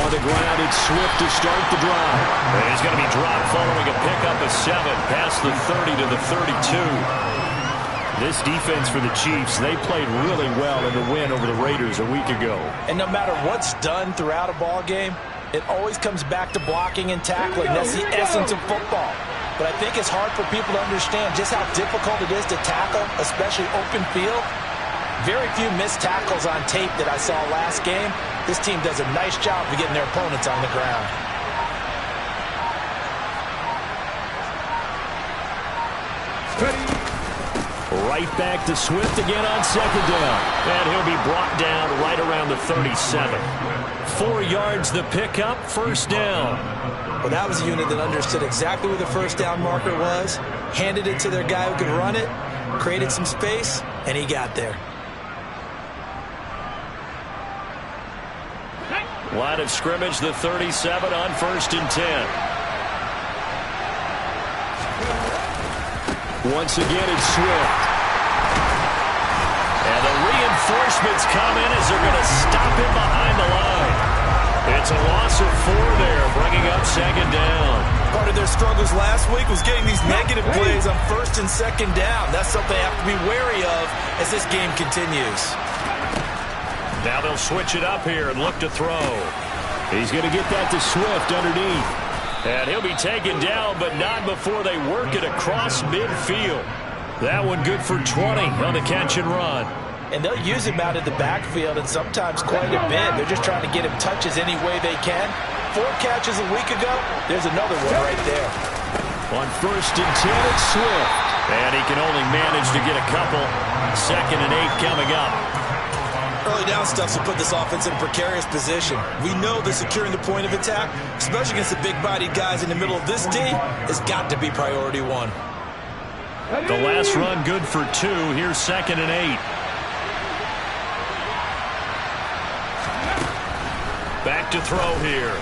On the ground, it's Swift to start the drive. And he's going to be dropped following a pickup of 7 past the 30 to the 32. This defense for the Chiefs, they played really well in the win over the Raiders a week ago. And no matter what's done throughout a ball game, it always comes back to blocking and tackling. That's the essence of football. But I think it's hard for people to understand just how difficult it is to tackle, especially open field. Very few missed tackles on tape that I saw last game. This team does a nice job of getting their opponents on the ground. Right back to Swift again on second down. And he'll be brought down right around the 37. 4 yards the pickup, first down. Well, that was a unit that understood exactly where the first down marker was, handed it to their guy who could run it, created some space, and he got there. Line of scrimmage, the 37 on 1st and 10. Once again, it's Swift. And the reinforcements come in as they're going to stop him behind the line. It's a loss of 4 there, bringing up second down. Part of their struggles last week was getting these negative plays on 1st and 2nd down. That's something they have to be wary of as this game continues. Now they'll switch it up here and look to throw. He's going to get that to Swift underneath. And he'll be taken down, but not before they work it across midfield. That one good for 20 on the catch and run. And they'll use him out of the backfield and sometimes quite a bit. They're just trying to get him touches any way they can. 4 catches a week ago. There's another one right there. On 1st and 10, it's Swift. And he can only manage to get a couple. 2nd and 8 coming up. Early down stuffs will put this offense in a precarious position. We know that securing the point of attack, especially against the big-bodied guys in the middle of this D, has got to be priority 1. The last run good for 2. Here's 2nd and 8. Back to throw here.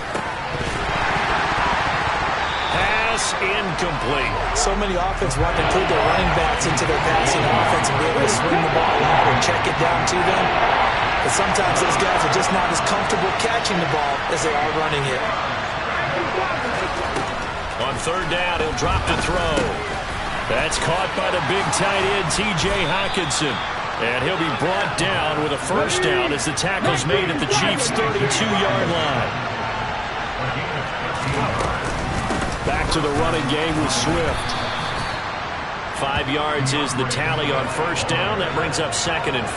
Pass incomplete. So many offenses want to include their running backs into their passing offense and be able to swing the ball out and check it down to them. But sometimes those guys are just not as comfortable catching the ball as they are running it. On 3rd down, he'll drop to throw. That's caught by the big tight end, T.J. Hockenson. And he'll be brought down with a first down as the tackle's made at the Chiefs' 32-yard line. Back to the running game with Swift. 5 yards is the tally on first down. That brings up 2nd and 5.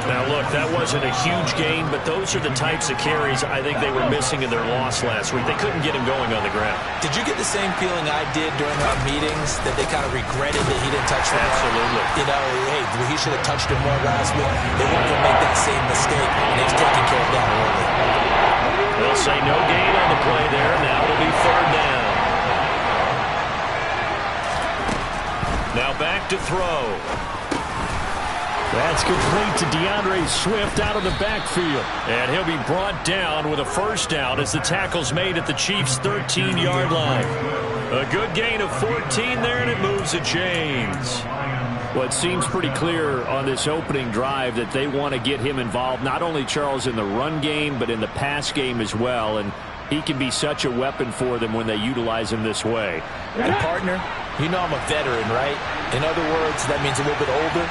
Now, look, that wasn't a huge gain, but those are the types of carries I think they were missing in their loss last week. They couldn't get him going on the ground. Did you get the same feeling I did during our meetings, that they kind of regretted that he didn't touch the ball? Absolutely. You know, hey, he should have touched it more last week. They weren't going to make that same mistake, and he's taking care of that early. They'll say no gain on the play there. Now it'll be 3rd down. Now back to throw. That's complete to DeAndre Swift out of the backfield. And he'll be brought down with a first down as the tackle's made at the Chiefs' 13-yard line. A good gain of 14 there, and it moves the chains. Well, it seems pretty clear on this opening drive that they want to get him involved, not only, Charles, in the run game, but in the pass game as well. And he can be such a weapon for them when they utilize him this way. And partner, you know I'm a veteran, right? In other words, that means a little bit older.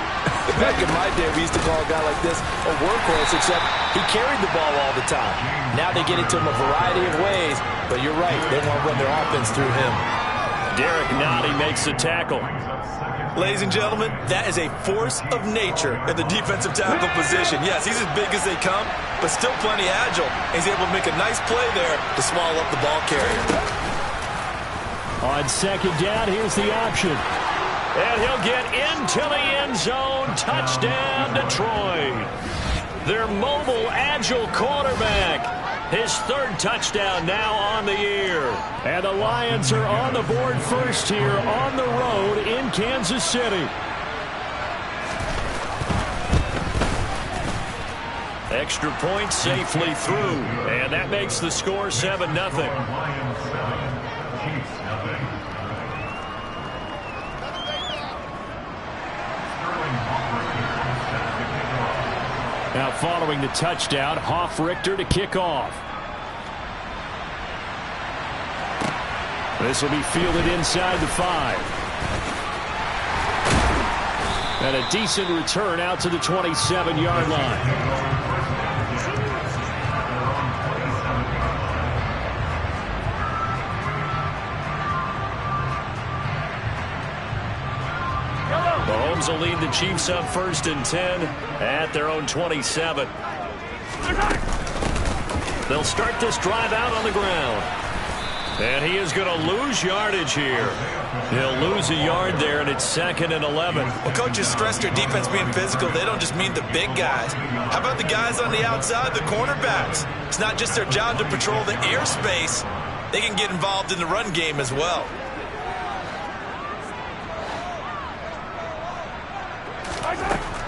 Back in my day, we used to call a guy like this a workhorse, except he carried the ball all the time. Now they get it to him a variety of ways, but you're right, they want to run their offense through him. Derek Nottie makes the tackle. Ladies and gentlemen, that is a force of nature at the defensive tackle position. Yes, he's as big as they come, but still plenty agile. He's able to make a nice play there to swallow up the ball carrier. On 2nd down, here's the option. And he'll get into the end zone. Touchdown, Detroit. Their mobile, agile quarterback. His 3rd touchdown now on the year. And the Lions are on the board first here on the road in Kansas City. Extra point safely through. And that makes the score 7-0. Now following the touchdown, Hofrichter to kick off. This will be fielded inside the 5. And a decent return out to the 27-yard line. Mahomes will lead the Chiefs up 1st and 10 at their own 27. They'll start this drive out on the ground. And he is going to lose yardage here. He'll lose a yard there, and it's 2nd and 11. Well, coaches stress their defense being physical. They don't just mean the big guys. How about the guys on the outside, the cornerbacks? It's not just their job to patrol the airspace. They can get involved in the run game as well.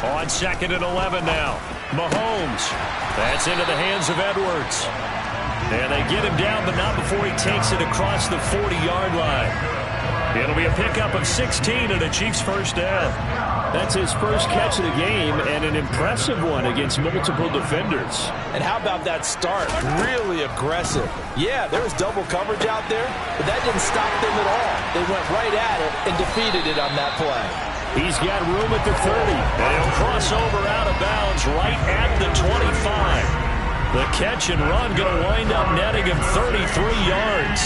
On 2nd and 11 now. Mahomes. That's into the hands of Edwards. And they get him down, but not before he takes it across the 40-yard line. It'll be a pickup of 16 and a Chiefs first down. That's his first catch of the game, and an impressive one against multiple defenders. And how about that start? Really aggressive. Yeah, there was double coverage out there, but that didn't stop them at all. They went right at it and defeated it on that play. He's got room at the 30. And he'll cross over out of bounds right at the 25. The catch and run going to wind up netting him 33 yards.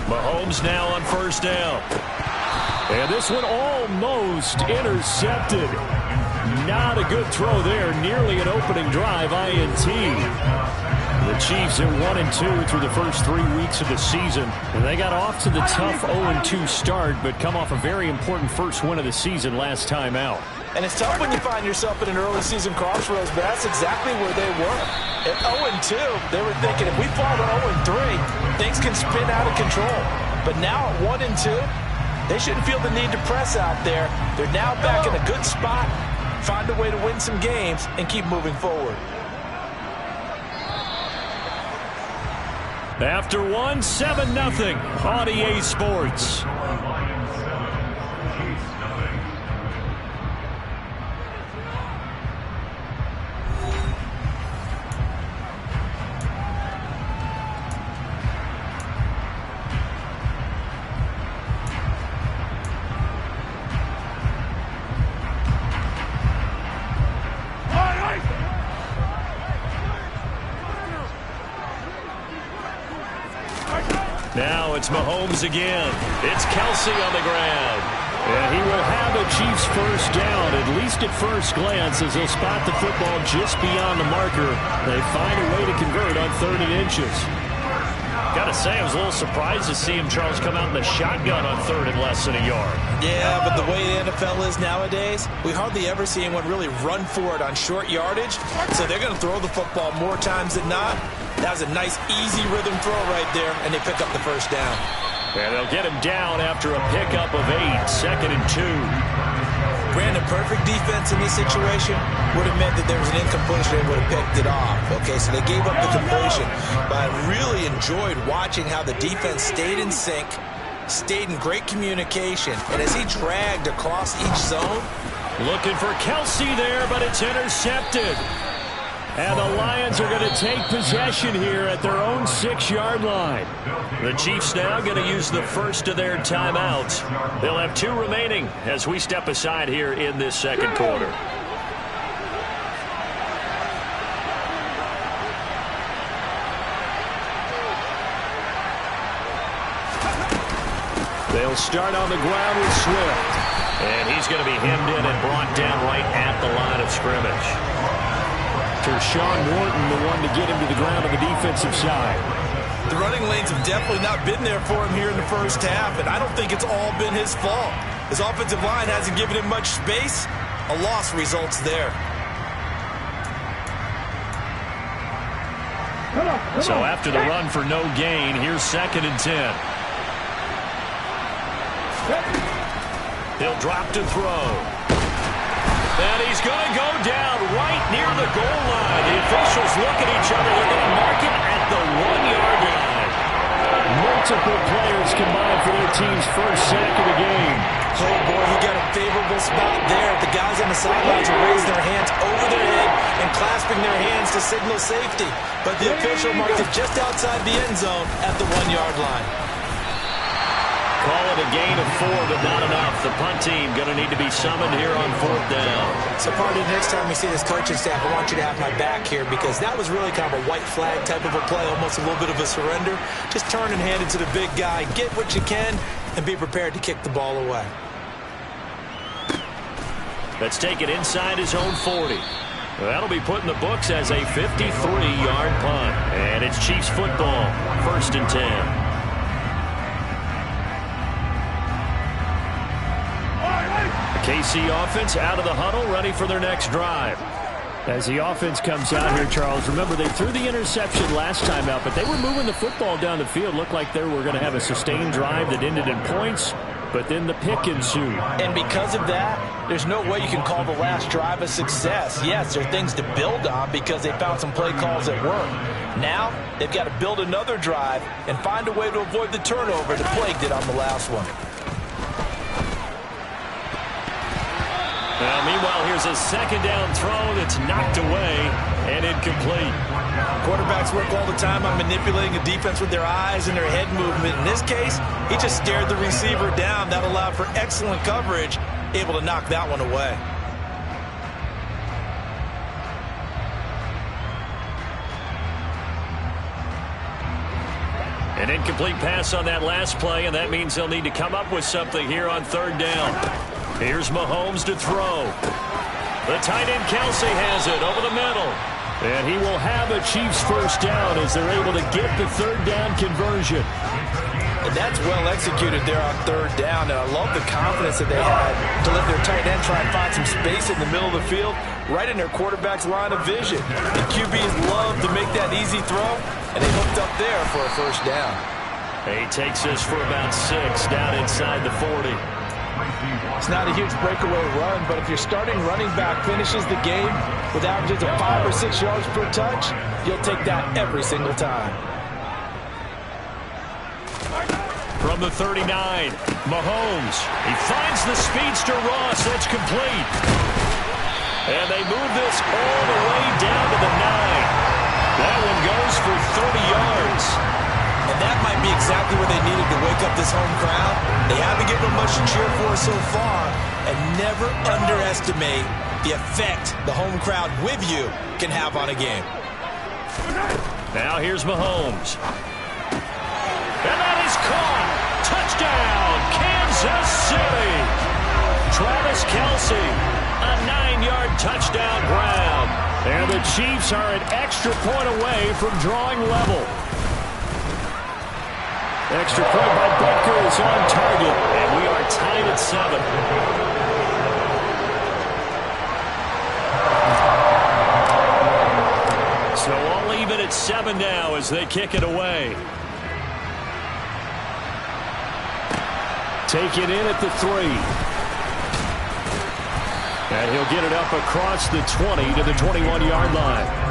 Mahomes now on 1st down. And this one almost intercepted. Not a good throw there. Nearly an opening drive, INT. The Chiefs at 1-2 through the first 3 weeks of the season. And they got off to the tough 0-2 start, but come off a very important first win of the season last time out. And it's tough when you find yourself in an early season crossroads, but that's exactly where they were. At 0-2, they were thinking, if we fall to 0-3, things can spin out of control. But now at 1-2, they shouldn't feel the need to press out there. They're now back in a good spot, find a way to win some games, and keep moving forward. After 7-0 on EA Sports. Now it's Mahomes again. It's Kelce on the ground. And he will have a Chiefs first down, at least at first glance, as he'll spot the football just beyond the marker. They find a way to convert on 3rd and inches. Got to say, I was a little surprised to see him, Charles, come out in the shotgun on 3rd and less than a yard. Yeah, but the way the NFL is nowadays, we hardly ever see anyone really run for it on short yardage. So they're going to throw the football more times than not. That was a nice, easy rhythm throw right there, and they pick up the first down. And they'll get him down after a pickup of 8, 2nd and 2. Brandon, perfect defense in this situation would have meant that there was an incompletion. They would have picked it off. Okay, so they gave up the completion. But I really enjoyed watching how the defense stayed in sync, stayed in great communication, and as he dragged across each zone. Looking for Kelce there, but it's intercepted. And the Lions are going to take possession here at their own 6-yard line. The Chiefs now going to use the first of their timeouts. They'll have 2 remaining as we step aside here in this second quarter. They'll start on the ground with Swift. And he's going to be hemmed in and brought down right at the line of scrimmage. Sean Morton, the one to get him to the ground on the defensive side. The running lanes have definitely not been there for him here in the first half, and I don't think it's all been his fault. His offensive line hasn't given him much space. A loss results there. So after the run for no gain, here's 2nd and 10. He'll drop to throw. And he's going to go down right near the goal line. The officials look at each other. They're going to mark him at the 1-yard line. multiple players combined for their team's first sack of the game. Oh, boy, he got a favorable spot there. The guys on the sidelines are raising their hands over their head and clasping their hands to signal safety. But the official marked it just outside the end zone at the 1-yard line. Call it a gain of 4, but not enough. The punt team going to need to be summoned here on 4th down. So, Party, next time we see this coaching staff, I want you to have my back here because that was really kind of a white flag type of a play, almost a little bit of a surrender. Just turn and hand it to the big guy, get what you can, and be prepared to kick the ball away. Let's take it inside his own 40. That'll be put in the books as a 53-yard punt. And it's Chiefs football, 1st and 10. KC offense out of the huddle, ready for their next drive. As the offense comes out here, Charles, remember they threw the interception last time out, but they were moving the football down the field. Looked like they were going to have a sustained drive that ended in points, but then the pick ensued. And because of that, there's no way you can call the last drive a success. Yes, there are things to build on because they found some play calls that work. Now, they've got to build another drive and find a way to avoid the turnover the Plague did on the last one. Well, meanwhile, here's a 2nd down throw that's knocked away and incomplete. Quarterbacks work all the time on manipulating a defense with their eyes and their head movement. In this case, he just stared the receiver down. That allowed for excellent coverage, able to knock that one away. An incomplete pass on that last play, and that means they'll need to come up with something here on 3rd down. Here's Mahomes to throw. The tight end Kelce has it over the middle. And he will have a Chiefs first down as they're able to get the 3rd down conversion. And that's well executed there on 3rd down. And I love the confidence that they had to let their tight end try and find some space in the middle of the field, right in their quarterback's line of vision. And QBs love to make that easy throw, and they hooked up there for a first down. He takes us for about 6 down inside the 40. It's not a huge breakaway run, but if your starting running back finishes the game with averages of 5 or 6 yards per touch, you'll take that every single time. From the 39, Mahomes. He finds the speedster Ross. That's complete. And they move this all the way down to the 9. That one goes for 30 yards. And that might be exactly what they needed to wake up this home crowd. They haven't given them much to cheer for so far. And never underestimate the effect the home crowd with you can have on a game. Now here's Mahomes. And that is caught. Touchdown, Kansas City. Travis Kelce, a 9-yard touchdown grab. And the Chiefs are an extra point away from drawing level. Extra point by Butker is on target. And we are tied at 7. So all even at 7 now as they kick it away. Take it in at the 3. And he'll get it up across the 20 to the 21-yard line.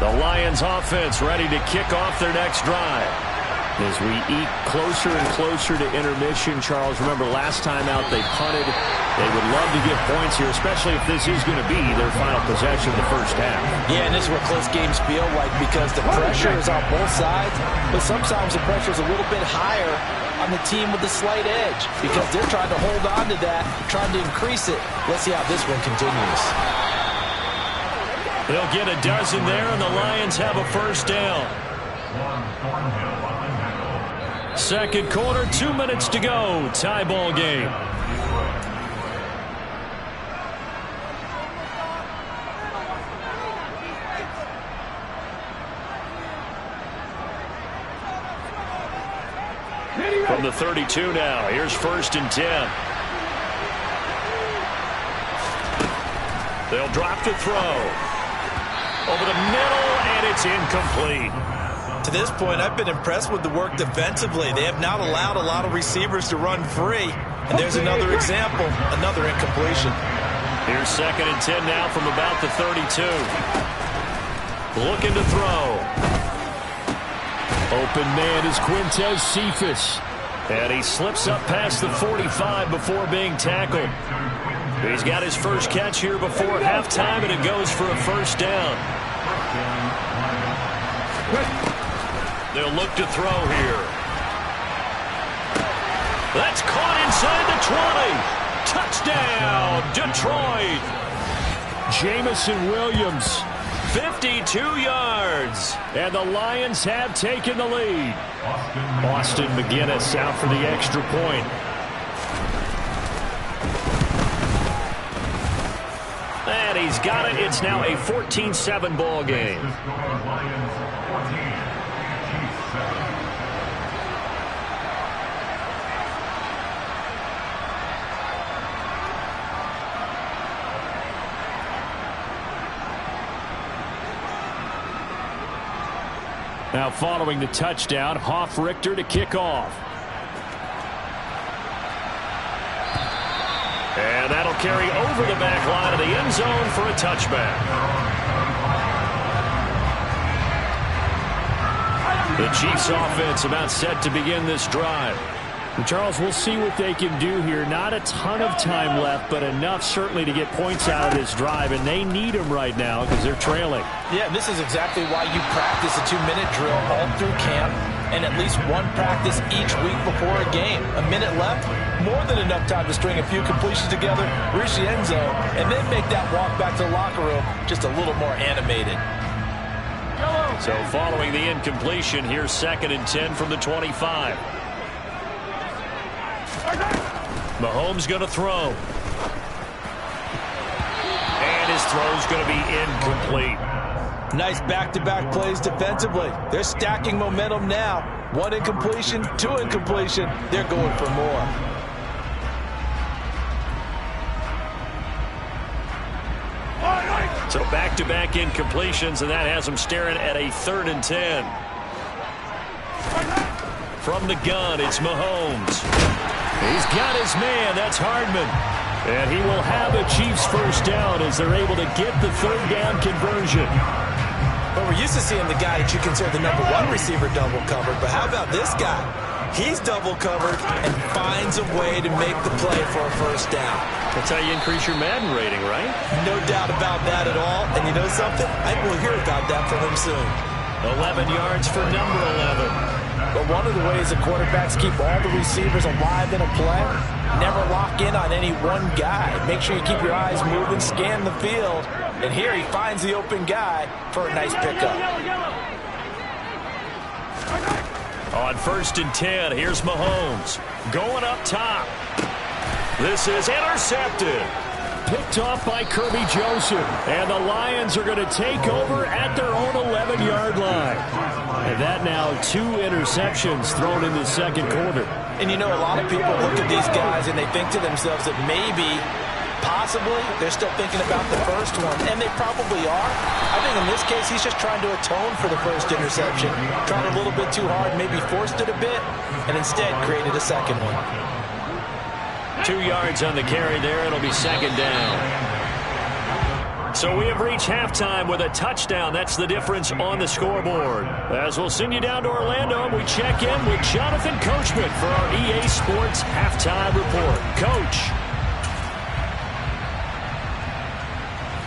The Lions offense ready to kick off their next drive. As we eke closer and closer to intermission, Charles, remember last time out they punted. They would love to get points here, especially if this is going to be their final possession of the first half. Yeah, and this is what close games feel like because the pressure is on both sides, but sometimes the pressure is a little bit higher on the team with the slight edge because they're trying to hold on to that, trying to increase it. Let's see how this one continues. They'll get a dozen there, and the Lions have a first down. Second quarter, 2 minutes to go. Tie ball game. From the 32 now, here's 1st and 10. They'll drop to throw. over the middle, and it's incomplete. To this point, I've been impressed with the work defensively. They have not allowed a lot of receivers to run free. And there's another example, another incompletion. Here's 2nd and 10 now from about the 32. Looking to throw. Open man is Quintez Cephus. And he slips up past the 45 before being tackled. He's got his first catch here before halftime, and it goes for a first down. They'll look to throw here. That's caught inside the 20. Touchdown, Detroit. Jamison Williams. 52 yards. And the Lions have taken the lead. Austin McGinnis out for the extra point. And he's got it. It's now a 14-7 ball game. Now following the touchdown, Hoff-Richter to kick off. And that'll carry over the back line of the end zone for a touchback. The Chiefs offense about set to begin this drive. And Charles, we'll see what they can do here. Not a ton of time left, but enough certainly to get points out of this drive, and they need them right now because they're trailing. Yeah, this is exactly why you practice a 2-minute drill all through camp and at least one practice each week before a game. A minute left, more than enough time to string a few completions together, reach the end zone, and then make that walk back to the locker room just a little more animated. So following the incompletion, here's 2nd and 10 from the 25. Mahomes going to throw. And his throw's going to be incomplete. Nice back-to-back plays defensively. They're stacking momentum now. 1 incompletion, 2 incompletion. They're going for more. So back-to-back incompletions, and that has them staring at a 3rd and 10. From the gun, it's Mahomes. He's got his man. That's Hardman. And he will have a Chiefs first down as they're able to get the 3rd down conversion. But we're used to seeing the guy that you consider the #1 receiver double covered. But how about this guy? He's double covered and finds a way to make the play for a first down. That's how you increase your Madden rating, right? No doubt about that at all. And you know something? I think we'll hear about that from him soon. 11 yards for number 11. But one of the ways the quarterbacks keep all the receivers alive in a play, never lock in on any one guy. Make sure you keep your eyes moving, scan the field. And here he finds the open guy for a nice pickup. On 1st and 10, here's Mahomes. Going up top. This is intercepted. Picked off by Kirby Joseph. And the Lions are going to take over at their own 11-yard line. And that now 2 interceptions thrown in the 2nd quarter. And you know, a lot of people look at these guys and they think to themselves that maybe, possibly, they're still thinking about the first one. And they probably are. I think in this case, he's just trying to atone for the first interception. Tried a little bit too hard, maybe forced it a bit, and instead created a second one. 2 yards on the carry there. It'll be 2nd down. So we have reached halftime with a touchdown. That's the difference on the scoreboard. As we'll send you down to Orlando, we check in with Jonathan Coachman for our EA Sports Halftime Report. Coach.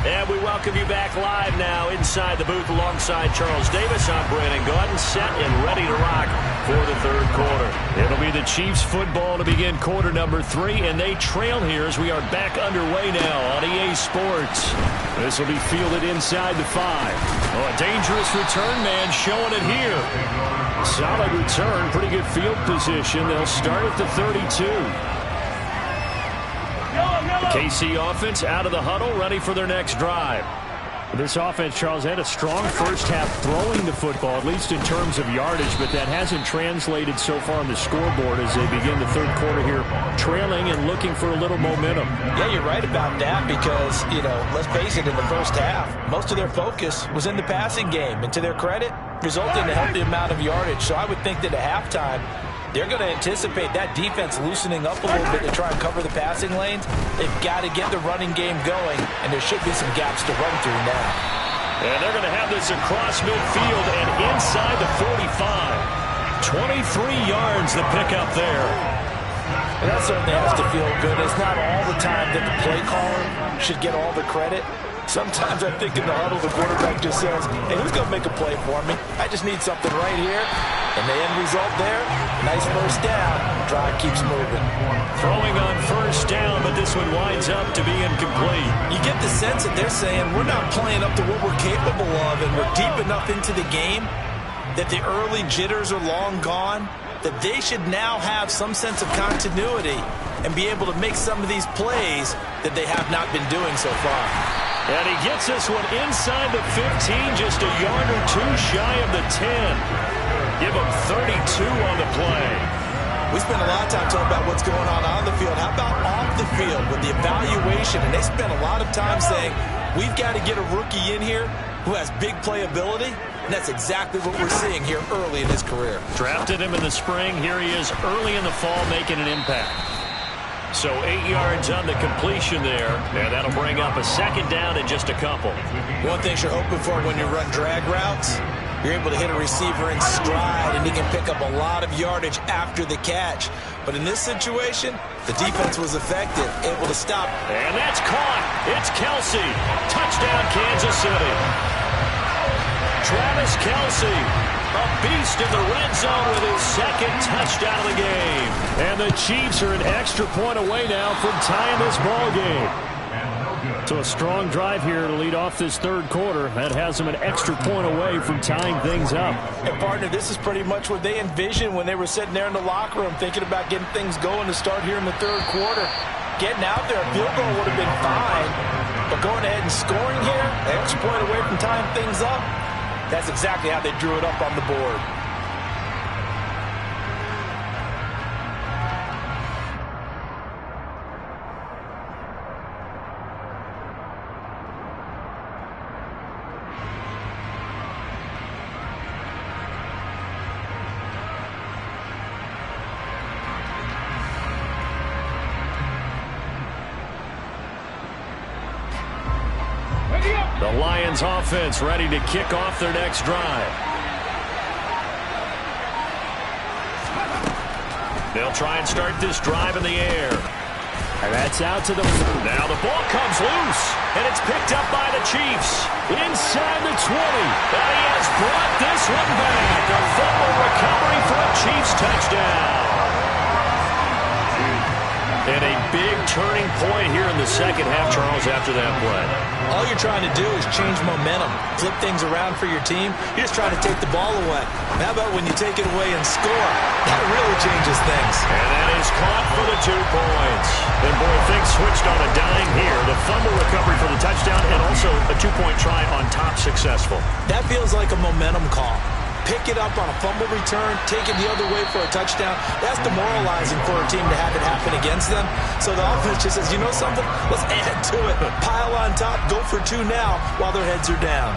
And we welcome you back live now inside the booth alongside Charles Davis. I'm Brandon Gaudin, set and ready to rock for the 3rd quarter. It'll be the Chiefs football to begin quarter number 3, and they trail here as we are back underway now on EA Sports. This will be fielded inside the 5. Oh, a dangerous return man showing it here. Solid return, pretty good field position. They'll start at the 32. The KC offense out of the huddle, ready for their next drive. This offense, Charles, had a strong first half throwing the football, at least in terms of yardage, but that hasn't translated so far on the scoreboard as they begin the third quarter here, trailing and looking for a little momentum. Yeah, you're right about that because, let's face it, in the first half, most of their focus was in the passing game. And to their credit, resulted in a healthy amount of yardage. So I would think that at halftime, they're going to anticipate that defense loosening up a little bit to try and cover the passing lanes. They've got to get the running game going, and there should be some gaps to run through now. And they're going to have this across midfield and inside the 45. 23 yards the pickup there. And that certainly has to feel good. It's not all the time that the play caller should get all the credit. Sometimes I think in the huddle, the quarterback just says, hey, who's going to make a play for me? I just need something right here. And the end result there, nice first down. Drive keeps moving. Throwing on first down, but this one winds up to be incomplete. You get the sense that they're saying we're not playing up to what we're capable of, and we're deep enough into the game that the early jitters are long gone, that they should now have some sense of continuity and be able to make some of these plays that they have not been doing so far. And he gets this one inside the 15, just a yard or two shy of the 10. Give him 32 on the play. We spend a lot of time talking about what's going on the field. How about off the field with the evaluation? And they spend a lot of time saying, we've got to get a rookie in here who has big playability. And that's exactly what we're seeing here early in his career. Drafted him in the spring. Here he is early in the fall making an impact. So 8 yards on the completion there, and that'll bring up a second down in just a couple. One thing you're hoping for when you run drag routes, you're able to hit a receiver in stride, and he can pick up a lot of yardage after the catch. But in this situation, the defense was effective, able to stop. And that's caught. It's Kelce. Touchdown, Kansas City. Travis Kelce. A beast in the red zone with his second touchdown of the game. And the Chiefs are an extra point away now from tying this ball game. So a strong drive here to lead off this third quarter. That has them an extra point away from tying things up. And, partner, this is pretty much what they envisioned when they were sitting there in the locker room thinking about getting things going to start here in the third quarter. Getting out there, a field goal would have been fine. But going ahead and scoring here, an extra point away from tying things up, that's exactly how they drew it up on the board. The Lions offense ready to kick off their next drive. They'll try and start this drive in the air. And that's out to the... Now the ball comes loose, and it's picked up by the Chiefs. Inside the 20. And he has brought this one back. A fumble recovery for a Chiefs touchdown. And a big turning point here in the second half, Charles, after that play. All you're trying to do is change momentum, flip things around for your team. You're just trying to take the ball away. How about when you take it away and score? That really changes things. And that is caught for the 2 points. And, boy, things switched on a dime here. The fumble recovery for the touchdown and also a 2-point try on top successful. That feels like a momentum call. Pick it up on a fumble return, take it the other way for a touchdown. That's demoralizing for a team to have it happen against them. So the offense just says, you know something? Let's add to it. Pile on top, go for 2 now while their heads are down.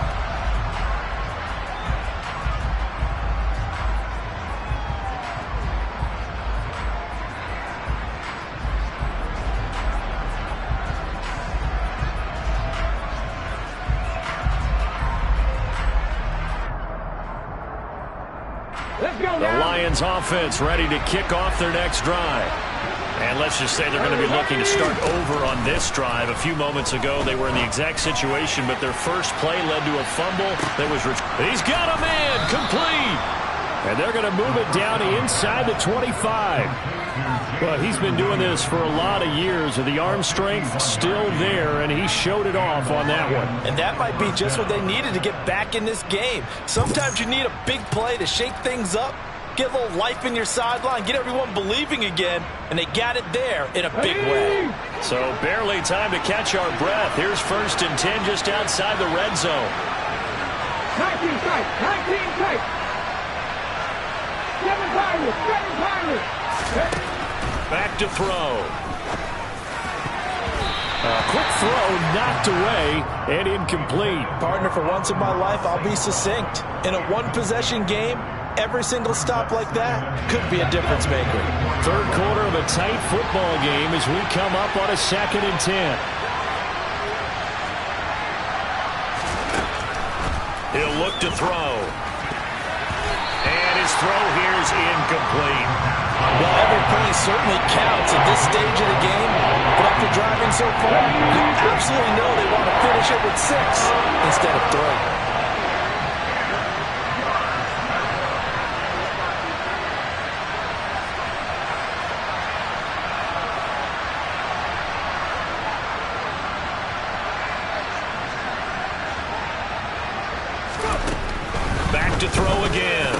The Lions offense ready to kick off their next drive. And let's just say they're going to be looking to start over on this drive. A few moments ago, they were in the exact situation, but their first play led to a fumble that was... He's got a man complete. And they're going to move it down inside the 25. Well, he's been doing this for a lot of years. The arm strength still there, and he showed it off on that one. And that might be just what they needed to get back in this game. Sometimes you need a big play to shake things up. get a little life in your sideline, get everyone believing again, and they got it there in a big way. So barely time to catch our breath. Here's 1st and 10 just outside the red zone. 19 tight, 19 tight. 7 Pirates. Back to throw. A quick throw knocked away and incomplete. Partner, for once in my life, I'll be succinct. In a one-possession game, every single stop like that could be a difference maker. Third quarter of a tight football game as we come up on a 2nd and 10. He'll look to throw. And his throw here is incomplete. Well, every play certainly counts at this stage of the game, but after driving so far, you absolutely know they want to finish it with 6 instead of 3. Back to throw again.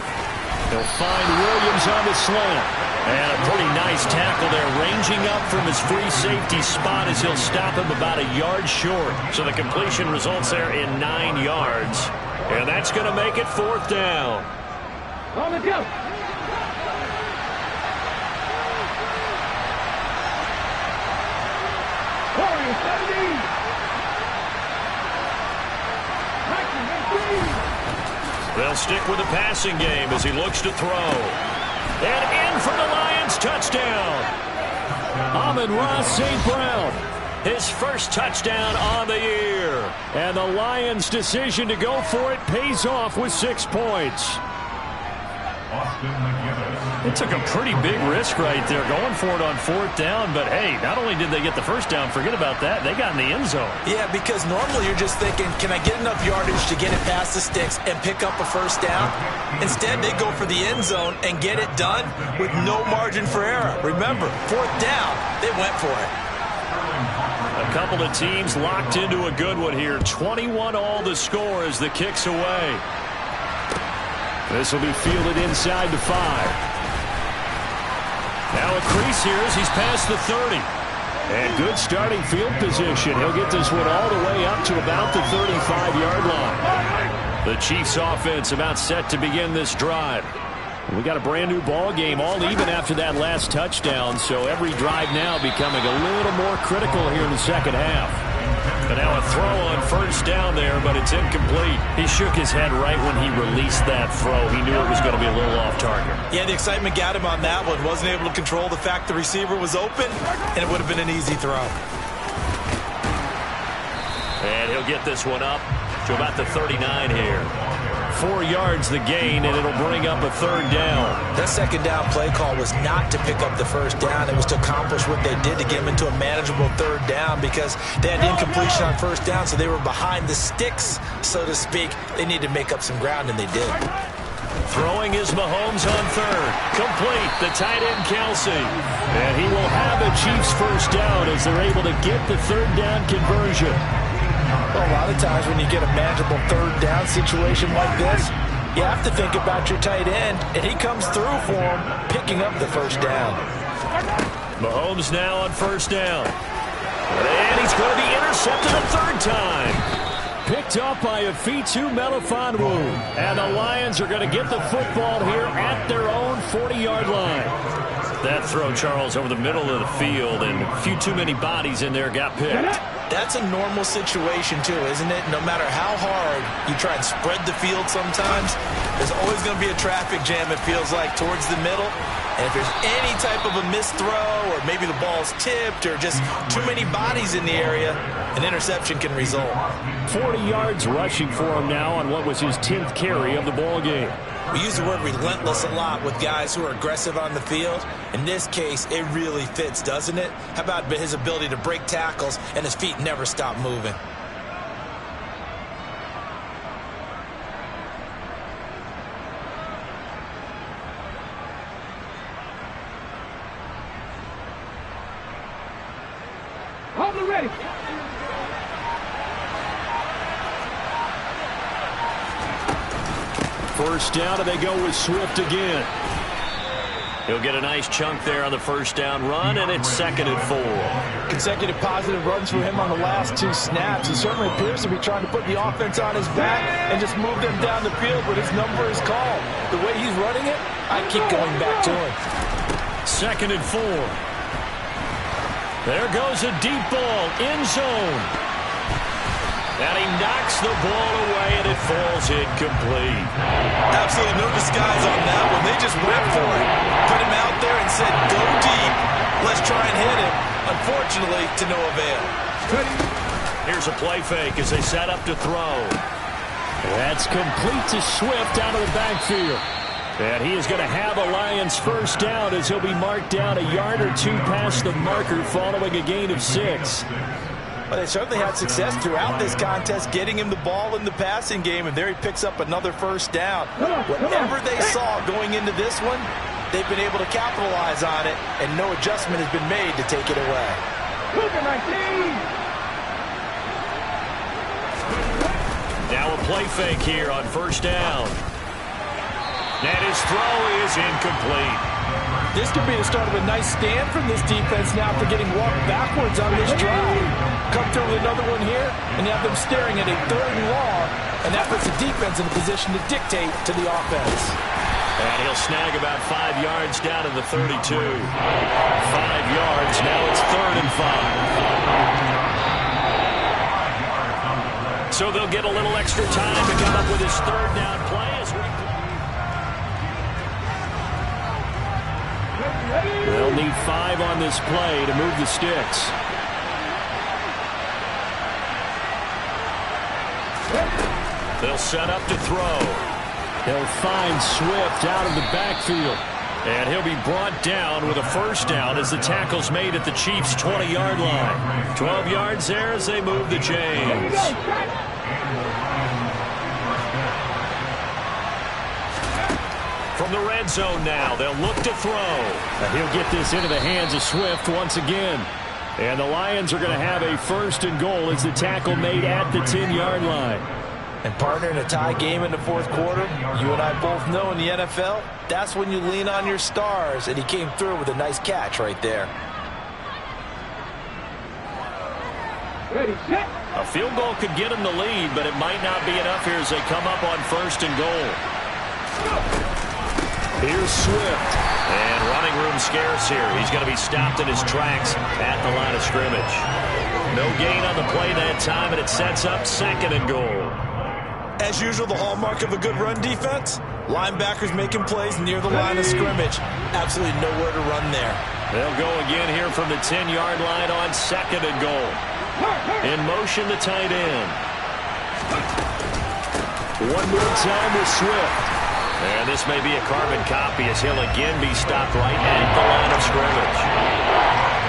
He'll find Williams on the slant. And a pretty nice tackle there, ranging up from his free safety spot as he'll stop him about a yard short. So the completion results there in 9 yards. And that's going to make it 4th down. On the jump. Corey, 17. 19. They'll stick with the passing game as he looks to throw. And in for the Lions, touchdown. Amon-Ra St. Brown. His first touchdown on the year. And the Lions' decision to go for it pays off with 6 points. It took a pretty big risk right there going for it on 4th down. But, hey, not only did they get the first down, forget about that, they got in the end zone. Yeah, because normally you're just thinking, can I get enough yardage to get it past the sticks and pick up a first down? Instead, they go for the end zone and get it done with no margin for error. Remember, 4th down, they went for it. A couple of teams locked into a good one here. 21-all the score as the kick's away. This will be fielded inside the 5. Now a crease here as he's past the 30. And good starting field position. He'll get this one all the way up to about the 35-yard line. The Chiefs offense about set to begin this drive. We got a brand new ball game, all even after that last touchdown. So every drive now becoming a little more critical here in the second half. But now a throw on 1st down there, but it's incomplete. He shook his head right when he released that throw. He knew it was going to be a little off target. Yeah, the excitement got him on that one. Wasn't able to control the fact the receiver was open, and it would have been an easy throw. And he'll get this one up to about the 39 here. 4 yards the gain, and it'll bring up a 3rd down. That 2nd down play call was not to pick up the 1st down. It was to accomplish what they did to get them into a manageable 3rd down because they had incompletion on 1st down, so they were behind the sticks, so to speak. They needed to make up some ground, and they did. Throwing is Mahomes on 3rd. Complete, the tight end Kelsey. And he will have a Chiefs 1st down as they're able to get the 3rd down conversion. Well, a lot of times when you get a manageable 3rd down situation like this, you have to think about your tight end, and he comes through for him, picking up the 1st down. Mahomes now on 1st down. And he's going to be intercepted a 3rd time. Picked up by Afitu Melifonwu. And the Lions are going to get the football here at their own 40-yard line. That throw, Charles, over the middle of the field, and a few too many bodies in there got picked. That's a normal situation, too, isn't it? No matter how hard you try and spread the field sometimes, there's always going to be a traffic jam, it feels like, towards the middle. And if there's any type of a missed throw, or maybe the ball's tipped, or just too many bodies in the area, an interception can result. 40 yards rushing for him now on what was his 10th carry of the ball game. We use the word relentless a lot with guys who are aggressive on the field. In this case, it really fits, doesn't it? How about his ability to break tackles and his feet never stop moving? Hold it ready. First down, and they go with Swift again. He'll get a nice chunk there on the first down run, and it's 2nd and 4. Consecutive positive runs for him on the last 2 snaps. He certainly appears to be trying to put the offense on his back and just move them down the field, but his number is called. The way he's running it, I keep going back to him. 2nd and 4. There goes a deep ball, end zone. And he knocks the ball away, and it falls incomplete. Absolutely no disguise on that one. They just went for it. Put him out there and said, go deep. Let's try and hit him. Unfortunately, to no avail. Here's a play fake as they set up to throw. That's complete to Swift out of the backfield. And he is going to have a Lions first down as he'll be marked down a yard or 2 past the marker following a gain of 6. Well, they certainly had success throughout this contest getting him the ball in the passing game, and there he picks up another first down. Whatever they saw going into this one, they've been able to capitalize on it, and no adjustment has been made to take it away. Now a play fake here on first down. And his throw is incomplete. This could be the start of a nice stand from this defense now after getting walked backwards on this drive. Come through with another one here, and you have them staring at a 3rd and long, and that puts the defense in a position to dictate to the offense. And he'll snag about 5 yards down in the 32. 5 yards, now it's 3rd and 5. So they'll get a little extra time to come up with his 3rd down play as we... They'll need 5 on this play to move the sticks. They'll set up to throw. They'll find Swift out of the backfield. And he'll be brought down with a first down as the tackle's made at the Chiefs' 20-yard line. 12 yards there as they move the chains. From the red zone now, they'll look to throw. And he'll get this into the hands of Swift once again. And the Lions are going to have a 1st and goal as the tackle made at the 10-yard line. And partner, in a tie game in the 4th quarter, you and I both know in the NFL, that's when you lean on your stars, and he came through with a nice catch right there. A field goal could get him the lead, but it might not be enough here as they come up on 1st and goal. Here's Swift. And running room scarce here. He's going to be stopped in his tracks at the line of scrimmage. No gain on the play that time, and it sets up 2nd and goal. As usual, the hallmark of a good run defense, linebackers making plays near the line of scrimmage. Absolutely nowhere to run there. They'll go again here from the 10-yard line on 2nd and goal. In motion, the tight end. One more time with Swift. And this may be a carbon copy as he'll again be stopped right at the line of scrimmage.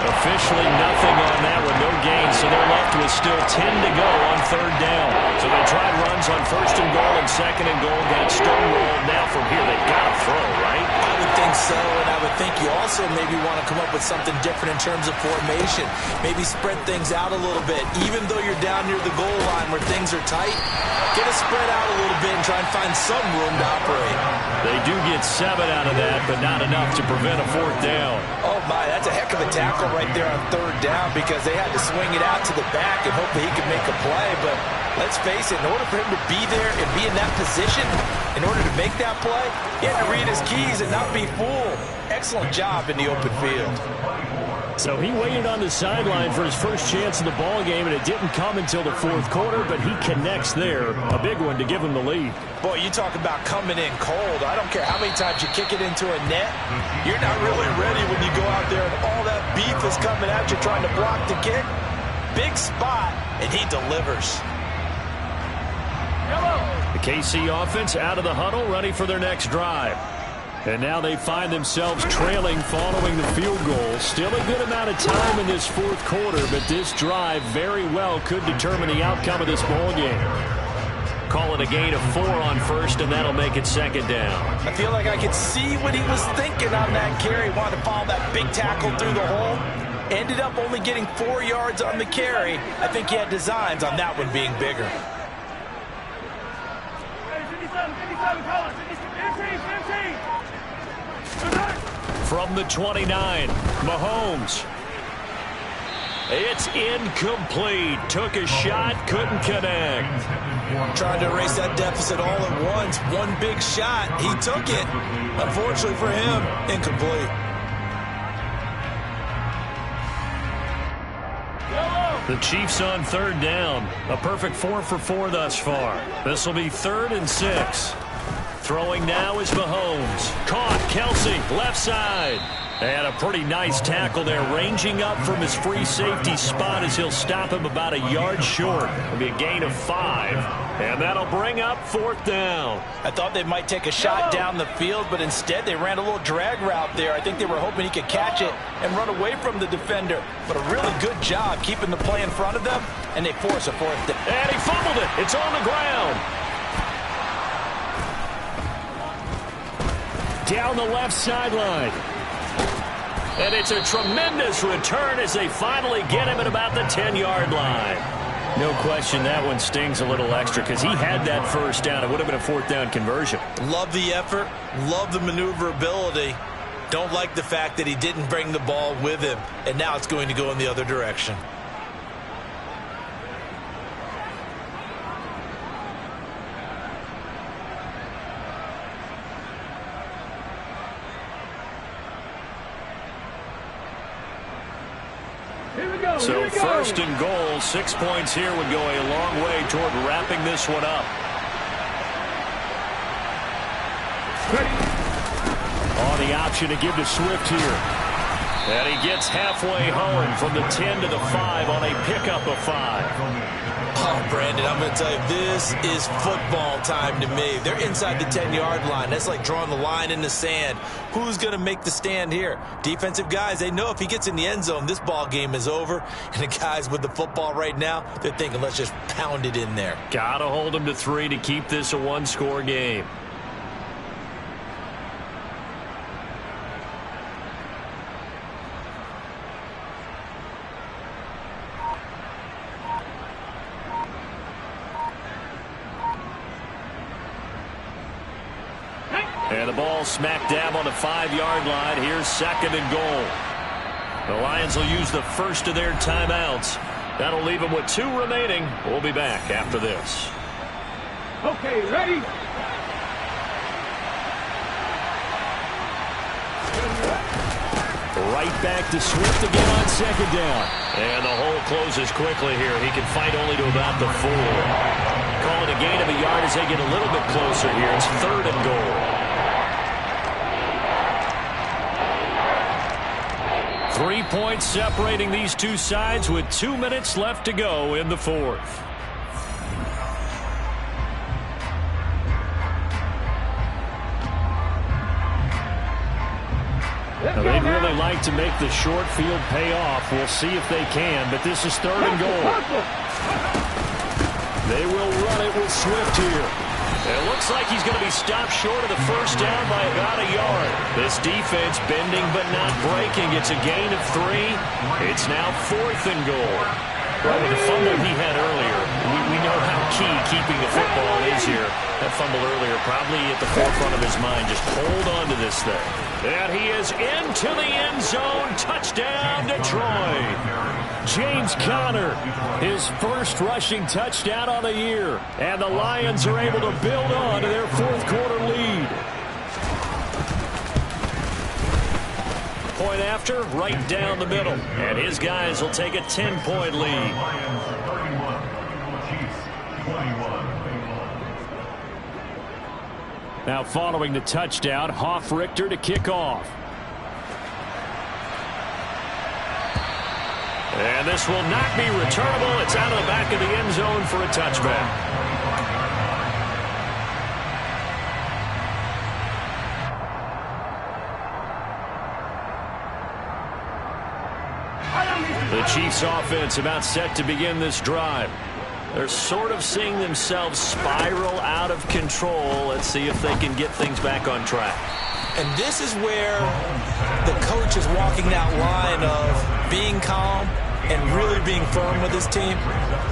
Officially nothing on that one, no gain, so they're left with still 10 to go on 3rd down. So they tried runs on 1st and goal and 2nd and goal, got stonewalled. Now from here they've got to throw, right? I would think so, and I would think you also maybe want to come up with something different in terms of formation. Maybe spread things out a little bit. Even though you're down near the goal line where things are tight, get it spread out a little bit and try and find some room to operate. They do get 7 out of that, but not enough to prevent a 4th down. Oh, my, that's a heck of a tackle right there on 3rd down because they had to swing it out to the back and hope that he could make a play. But let's face it, in order for him to be there and be in that position, in order to make that play, he had to read his keys and not be fooled. Excellent job in the open field. So he waited on the sideline for his first chance in the ball game, and it didn't come until the 4th quarter, but he connects there. A big one to give him the lead. Boy, you talk about coming in cold. I don't care how many times you kick it into a net. You're not really ready when you go out there and all that beef is coming at you trying to block the kick. Big spot, and he delivers. The KC offense out of the huddle, ready for their next drive. And now they find themselves trailing following the field goal. Still a good amount of time in this 4th quarter, but this drive very well could determine the outcome of this ball game. Call it a gain of 4 on 1st, and that'll make it 2nd down. I feel like I could see what he was thinking on that carry. Wanted to follow that big tackle through the hole. Ended up only getting 4 yards on the carry. I think he had designs on that one being bigger. From the 29, Mahomes. It's incomplete. Took a shot, couldn't connect. Trying to erase that deficit all at once. One big shot. He took it. Unfortunately for him, incomplete. The Chiefs on third down. A perfect 4 for 4 thus far. This will be 3rd and 6. Throwing now is Mahomes. Caught. Kelsey, left side. And a pretty nice tackle there, ranging up from his free safety spot as he'll stop him about a yard short. It'll be a gain of 5, and that'll bring up 4th down. I thought they might take a shot down the field, but instead they ran a little drag route there. I think they were hoping he could catch it and run away from the defender. But a really good job keeping the play in front of them, and they force a 4th down. And he fumbled it. It's on the ground. Down the left sideline. And it's a tremendous return as they finally get him at about the 10-yard line. No question that one stings a little extra because he had that first down. It would have been a 4th down conversion. Love the effort. Love the maneuverability. Don't like the fact that he didn't bring the ball with him. And now it's going to go in the other direction. So 1st and goal, 6 points here would go a long way toward wrapping this one up. On the option to give to Swift here. And he gets halfway home from the 10 to the 5 on a pickup of 5. Oh, Brandon, I'm going to tell you, this is football time to me. They're inside the 10-yard line. That's like drawing the line in the sand. Who's going to make the stand here? Defensive guys, they know if he gets in the end zone, this ball game is over. And the guys with the football right now, they're thinking, let's just pound it in there. Got to hold him to 3 to keep this a one-score game. And the ball smack dab on the 5-yard line. Here's 2nd and goal. The Lions will use the first of their timeouts. That'll leave them with 2 remaining. We'll be back after this. Okay, ready? Right back to Swift again on 2nd down. And the hole closes quickly here. He can fight only to about the 4. Call it a gain of a yard as they get a little bit closer here. It's 3rd and goal. 3 points separating these two sides with 2 minutes left to go in the 4th. Now, they'd really like to make the short field pay off. We'll see if they can, but this is 3rd and goal. They will run it with Swift here. It looks like he's going to be stopped short of the first down by about a yard. This defense bending but not breaking. It's a gain of 3. It's now 4th and goal. Right, with the fumble he had earlier, we know how key keeping the football is here. That fumble earlier probably at the forefront of his mind. Just hold on to this thing. And he is into the end zone. Touchdown, Detroit. James Conner, his first rushing touchdown on the year. And the Lions are able to build on to their 4th quarter lead. Point after, right down the middle. And his guys will take a 10-point lead. Now following the touchdown, Hofrichter to kick off. And this will not be returnable. It's out of the back of the end zone for a touchback. The Chiefs offense about set to begin this drive. They're sort of seeing themselves spiral out of control. Let's see if they can get things back on track. And this is where the coach is walking that line of being calm and really being firm with his team.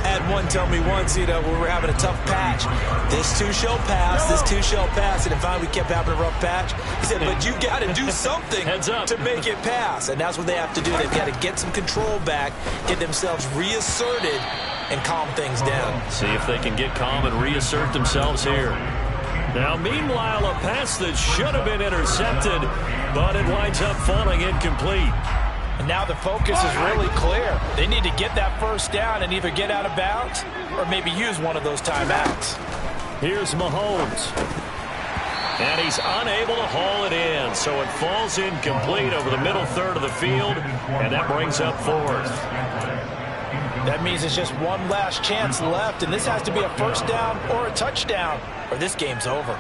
I had one tell me once, when we were having a tough patch, this too shall pass, this too shall pass. And if finally we kept having a rough patch, he said, but you got to do something to make it pass. And that's what they have to do. They've got to get some control back, get themselves reasserted, and calm things down. See if they can get calm and reassert themselves here. Now, meanwhile, a pass that should have been intercepted, but it winds up falling incomplete. And now the focus is really clear. They need to get that first down and either get out of bounds or maybe use one of those timeouts. Here's Mahomes. And he's unable to haul it in, so it falls incomplete over the middle third of the field, and that brings up fourth. That means it's just one last chance left, and this has to be a first down or a touchdown, or this game's over.